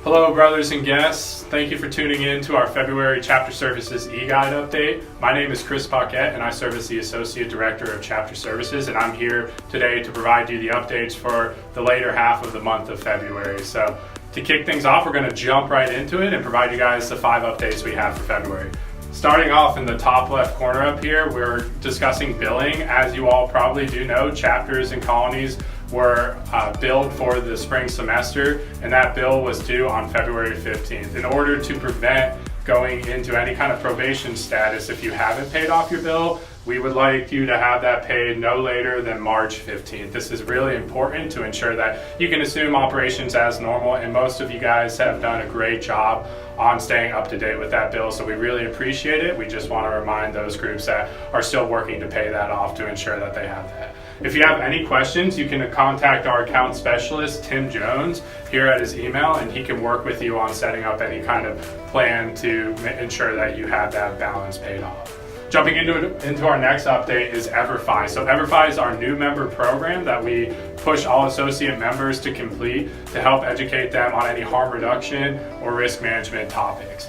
Hello brothers and guests, thank you for tuning in to our February Chapter Services e-guide update. My name is Chris Pockette and I serve as the Associate Director of Chapter Services, and I'm here today to provide you the updates for the later half of the month of February. So to kick things off, we're going to jump right into it and provide you guys the 5 updates we have for February. Starting off in the top left corner up here, we're discussing billing. As you all probably do know, chapters and colonies were billed for the spring semester, and that bill was due on February 15th. In order to prevent going into any kind of probation status if you haven't paid off your bill, we would like you to have that paid no later than March 15th. This is really important to ensure that you can assume operations as normal, and most of you guys have done a great job on staying up to date with that bill, so we really appreciate it. We just want to remind those groups that are still working to pay that off to ensure that they have that. If you have any questions, you can contact our account specialist, Tim Jones, here at his email, and he can work with you on setting up any kind of plan to ensure that you have that balance paid off. Jumping into our next update is EverFi. So EverFi is our new member program that we push all associate members to complete to help educate them on any harm reduction or risk management topics.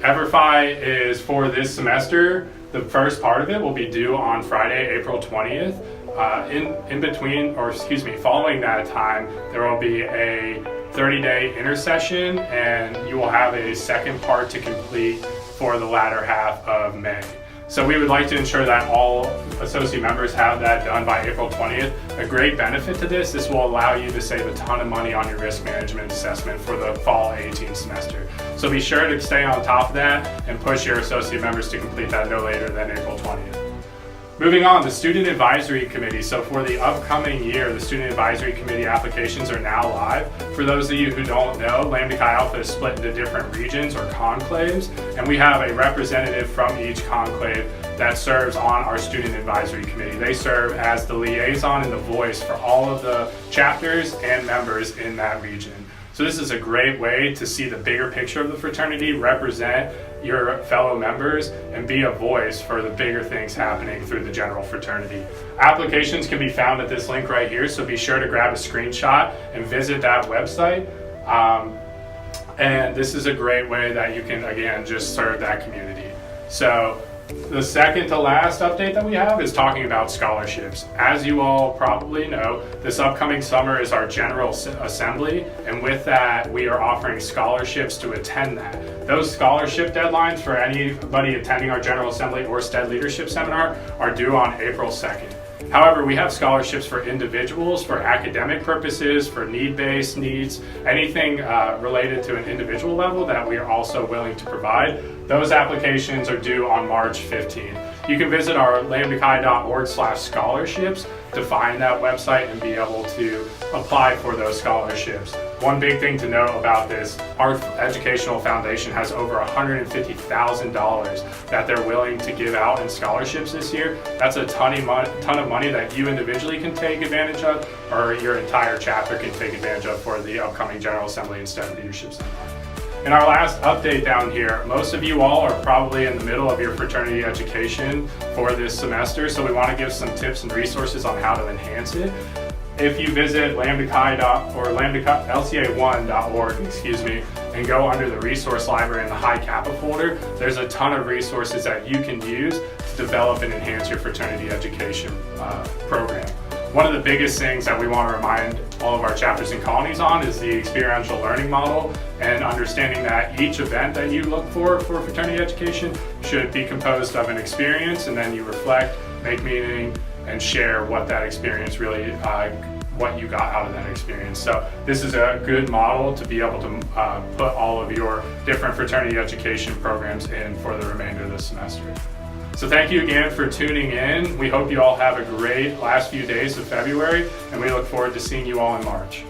EverFi is for this semester. The first part of it will be due on Friday, April 20th. Following that time, there will be a 30-day intersession, and you will have a second part to complete for the latter half of May. So we would like to ensure that all associate members have that done by April 20th. A great benefit to this will allow you to save a ton of money on your risk management assessment for the fall 18 semester. So be sure to stay on top of that and push your associate members to complete that no later than April 20th. Moving on, the Student Advisory Committee. So for the upcoming year, the Student Advisory Committee applications are now live. For those of you who don't know, Lambda Chi Alpha is split into different regions or conclaves, and we have a representative from each conclave that serves on our Student Advisory Committee. They serve as the liaison and the voice for all of the chapters and members in that region. So this is a great way to see the bigger picture of the fraternity, represent your fellow members, and be a voice for the bigger things happening through the general fraternity. Applications can be found at this link right here, so be sure to grab a screenshot and visit that website. And this is a great way that you can, again, just serve that community. So the second to last update that we have is talking about scholarships. As you all probably know, this upcoming summer is our General Assembly, and with that, we are offering scholarships to attend that. Those scholarship deadlines for anybody attending our General Assembly or STED Leadership Seminar are due on April 2nd. However, we have scholarships for individuals, for academic purposes, for need-based needs, anything related to an individual level that we are also willing to provide. Those applications are due on March 15th. You can visit our lambdachi.org/scholarships to find that website and be able to apply for those scholarships. One big thing to know about this, our educational foundation has over $150,000 that they're willing to give out in scholarships this year. That's a ton of money that you individually can take advantage of, or your entire chapter can take advantage of for the upcoming General Assembly and STEM Leadership Seminar. In our last update down here, most of you all are probably in the middle of your fraternity education for this semester, so we want to give some tips and resources on how to enhance it. If you visit lca1.org, and go under the resource library in the High Kappa folder, there's a ton of resources that you can use to develop and enhance your fraternity education program. One of the biggest things that we want to remind all of our chapters and colonies on is the experiential learning model, and understanding that each event that you look for fraternity education should be composed of an experience, and then you reflect, make meaning, and share what that experience really, what you got out of that experience. So this is a good model to be able to put all of your different fraternity education programs in for the remainder of the semester. So thank you again for tuning in. We hope you all have a great last few days of February, and we look forward to seeing you all in March.